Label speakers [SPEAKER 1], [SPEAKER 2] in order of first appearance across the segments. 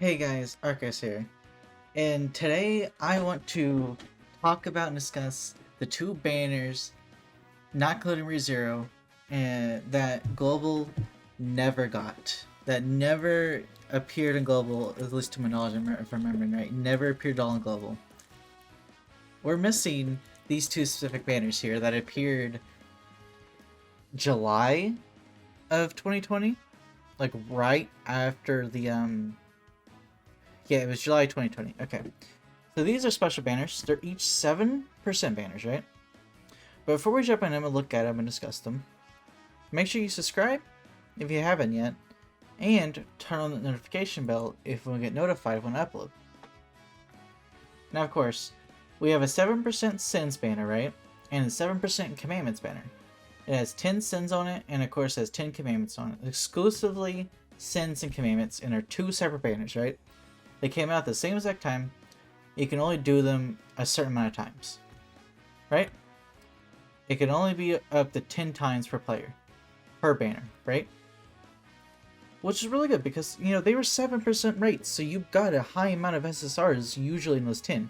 [SPEAKER 1] Hey guys, ArkhIce here, and today I want to talk about and discuss the two banners, not including ReZero, and that Global never got. That never appeared in Global, at least to my knowledge, if I'm remembering right, never appeared at all in Global. We're missing these two specific banners here that appeared July of 2020, like right after the yeah, it was July 2020. Okay. So these are special banners. They're each 7% banners, right? But before we jump in them and look at them and discuss them, make sure you subscribe if you haven't yet, and turn on the notification bell if we get notified when I upload. Now, of course, we have a 7% sins banner, right? And a 7% commandments banner. It has 10 sins on it, and of course has 10 commandments on it. Exclusively sins and commandments, and are two separate banners, right? They came out at the same exact time. You can only do them a certain amount of times, right? It can only be up to 10 times per player, per banner, right? Which is really good because, you know, they were 7% rates, so you got a high amount of SSRs usually in those 10.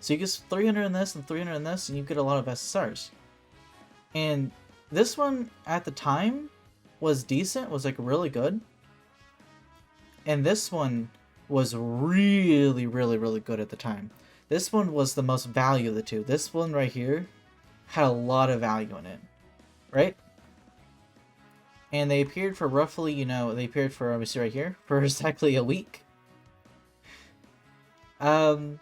[SPEAKER 1] So you get 300 in this and 300 in this, and you get a lot of SSRs. And this one, at the time, was decent, was like really good. And this one was really good at the time. This one was the most value of the two. This one right here had a lot of value in it, right? And they appeared for roughly, you know, they appeared for, let me see right here, for exactly a week. Not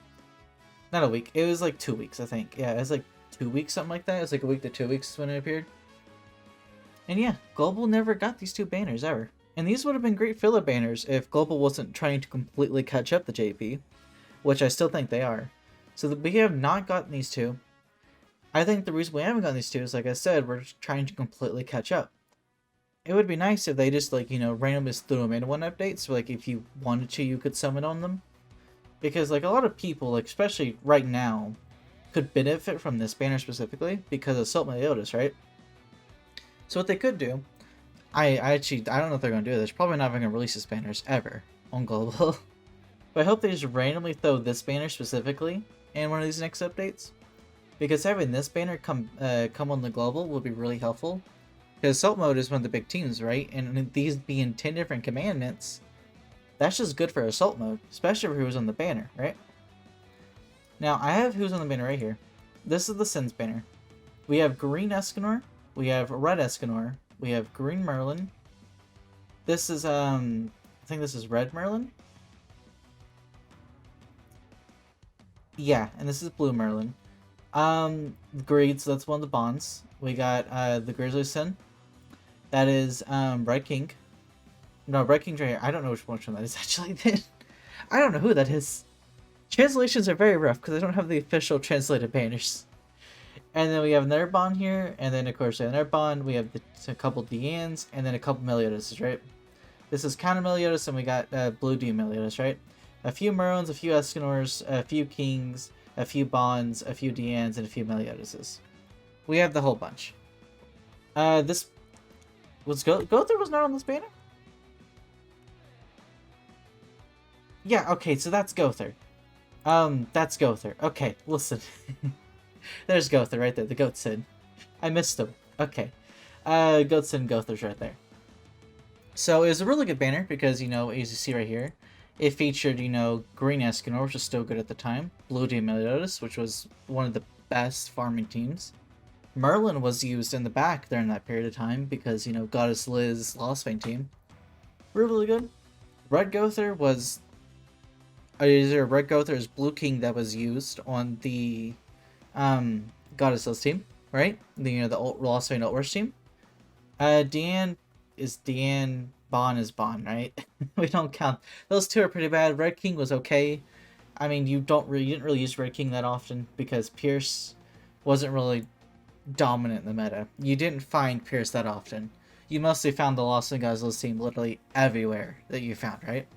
[SPEAKER 1] a week. It was like 2 weeks, I think. Yeah, it was like 2 weeks, something like that. It was like a week to 2 weeks when it appeared. And yeah, Global never got these two banners ever. And these would have been great filler banners if Global wasn't trying to completely catch up the JP, which I still think they are. So we have not gotten these two. I think the reason we haven't gotten these two is, like I said, we're just trying to completely catch up. It would be nice if they just, like, you know, randomly threw them in one update, so, like, if you wanted to, you could summon on them. Because, like, a lot of people, like, especially right now, could benefit from this banner specifically because of Assault Meliodas, right? So what they could do, I don't know if they're going to do this. Probably not even going to release this banners ever on Global. But I hope they just randomly throw this banner specifically in one of these next updates. Because having this banner come on the Global will be really helpful. Because Assault Mode is one of the big teams, right? And these being 10 different commandments, that's just good for Assault Mode. Especially for who's on the banner, right? Now, I have who's on the banner right here. This is the Sins banner. We have Green Escanor. We have Red Escanor. We have Green Merlin. This is, I think this is Red Merlin. Yeah, and this is Blue Merlin. Greed, so that's one of the bonds. We got, the Grizzly Sin. That is, Red King. No, Red King's right here. I don't know which one that is, actually. I don't know who that is. Translations are very rough, because I don't have the official translated banners. And then we have another bond here, and then of course another bond. We have a couple Deannes, and then a couple Meliodas, right? This is counter Meliodas, and we got blue D Meliodas, right? A few Merlins, a few Escanors, a few Kings, a few Bonds, a few Deannes, and a few Meliodases. We have the whole bunch. This was Gother was not on this banner? Yeah, okay, so that's Gother. That's Gother. Okay, listen. There's Gother right there, the Goat Sin. I missed him. Okay. Goat Sin Gother's right there. So it was a really good banner because, you know, as you see right here, it featured, you know, Green Escanor, which was still good at the time. Blue D Meliodas, which was one of the best farming teams. Merlin was used in the back during that period of time because, you know, Goddess Liz Lost Vein team. Really good. Red Gother was... Either Red Gother is Blue King that was used on the... Goddess Liz team, right? The, you know, the Lost Vein Ultrush team. Deanne is Deanne, Bond is Bond, right? We don't count. Those two are pretty bad. Red King was okay. I mean, you didn't really use Red King that often because Pierce wasn't really dominant in the meta. You didn't find Pierce that often. You mostly found the Lost Vein Goddess Liz team literally everywhere that you found, right?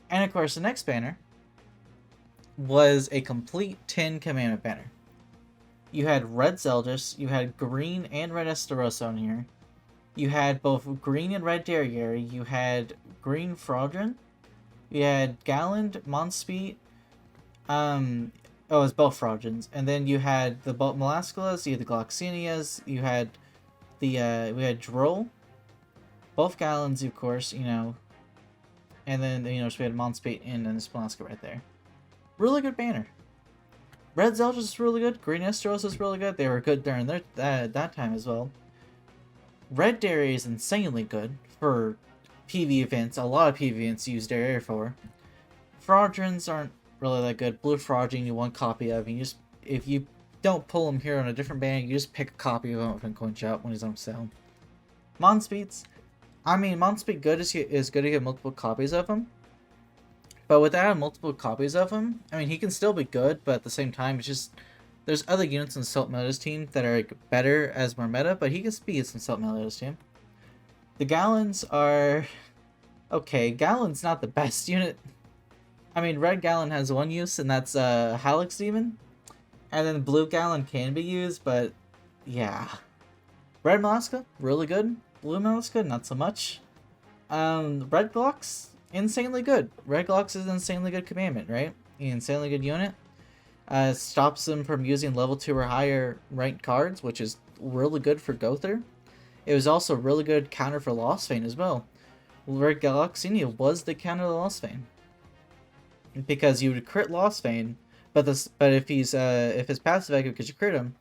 [SPEAKER 1] And of course, the next banner was a complete 10 commandment banner. You had Red Zeldris, you had Green and Red Esterosa on here. You had both Green and Red Derriere, you had Green Fraudrin, You had Galland, Monspeed, oh, it was both Frogins, and then you had the Molaskulas, you had the Gloxinias, you had we had Droll, both Gallons, of course, you know, and then, you know, so we had Monspeed and then Spalaska right there. Really good banner. Red Zeldris is really good. Green Esteros is really good. They were good during their that time as well. Red Dairy is insanely good for PV events. A lot of PV events use Dairy for. Fraudrins aren't really that good. Blue Fraudrin you one copy of. And you just, if you don't pull him here on a different banner, you just pick a copy of him from Coin Shop when he's on sale. Monspeeds. I mean, Monspeed good is good to get multiple copies of him. But without multiple copies of him, I mean, he can still be good, but at the same time, it's just... There's other units in Salt Meta's team that are like, better as more meta, but he can speed some Salt Meta's team. The Gallons are... Okay, Gallon's not the best unit. I mean, Red Gallon has one use, and that's Halix Demon. And then Blue Gallon can be used, but... Yeah. Red Mollusca, really good. Blue Mollusca, not so much. Red Glocks, insanely good. Red Glocks is an insanely good commandment, right? Insanely good unit. Stops them from using level 2 or higher ranked cards, which is really good for Gother. It was also really good counter for Lost Vein as well. Red Galaxinia was the counter to Lost Vein. Because you would crit Lost Vein, but if his passive active because you crit him,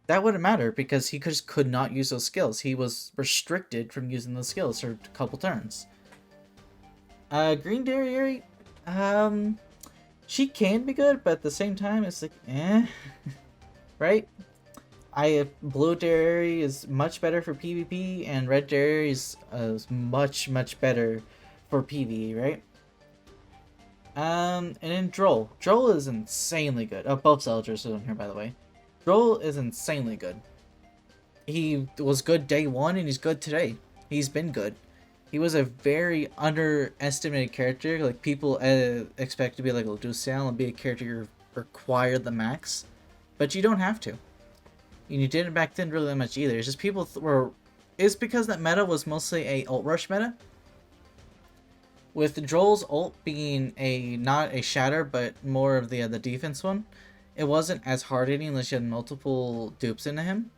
[SPEAKER 1] that wouldn't matter because he just could not use those skills. He was restricted from using those skills for a couple turns. Green Dairy, she can be good, but at the same time, it's like, eh, right? Blue Dairy is much better for PvP, and Red Dairy is much better for PvE, right? And then Droll. Droll is insanely good. Oh, both Zeldris are on here, by the way. Droll is insanely good. He was good day one, and he's good today. He's been good. He was a very underestimated character. Like, people expect to be like Lucian and be a character you require the max. But you don't have to. And you didn't back then really that much either. It's just people were... It's because that meta was mostly a ult rush meta. With Droll's ult being not a shatter, but more of the defense one, it wasn't as hard hitting unless you had multiple dupes into him.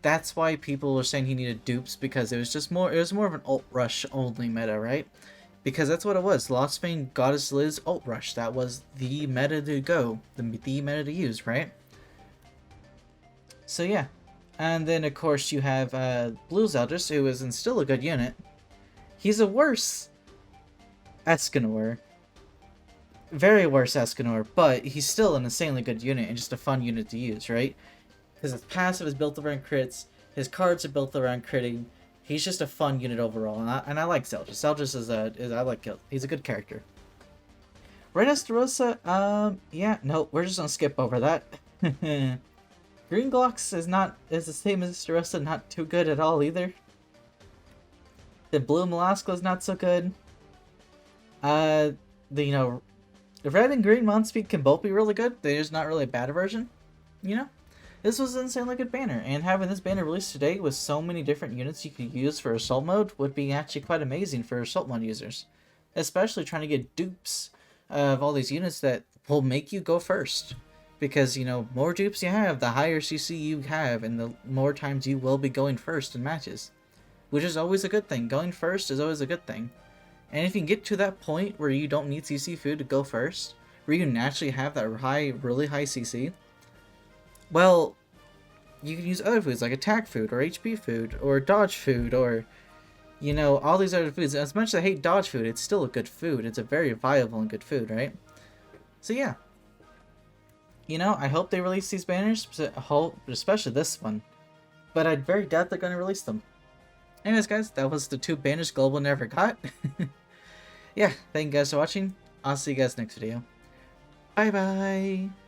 [SPEAKER 1] That's why people were saying he needed dupes, because it was more of an ult rush only meta, right? Because that's what it was. Lost Vein Goddess Liz ult rush. That was the meta to go, the meta to use, right? So yeah. And then of course you have Blue Zeldris, who is still a good unit. He's a worse Escanor. Very worse Escanor, but he's still an insanely good unit and just a fun unit to use, right? Because his passive is built around crits, his cards are built around critting. He's just a fun unit overall, and I like Zeldris. Zeldris he's a good character. Red Esterosa, yeah, no, we're just gonna skip over that. Green Glocks is the same as Esterosa, not too good at all either. The Blue Molasco is not so good. The Red and Green Monspeed can both be really good. They're just not really a bad version, you know? This was an insanely good banner, and having this banner released today with so many different units you could use for Assault Mode would be actually quite amazing for Assault Mode users. Especially trying to get dupes of all these units that will make you go first. Because, you know, more dupes you have, the higher CC you have, and the more times you will be going first in matches. Which is always a good thing. Going first is always a good thing. And if you can get to that point where you don't need CC food to go first, where you naturally have that really high CC, well, you can use other foods like attack food, or HP food, or dodge food, or, you know, all these other foods. As much as I hate dodge food, it's still a good food. It's a very viable and good food, right? So yeah. You know, I hope they release these banners, especially this one. But I very doubt they're going to release them. Anyways, guys, that was the 2 banners Global never got. Yeah, thank you guys for watching. I'll see you guys next video. Bye-bye!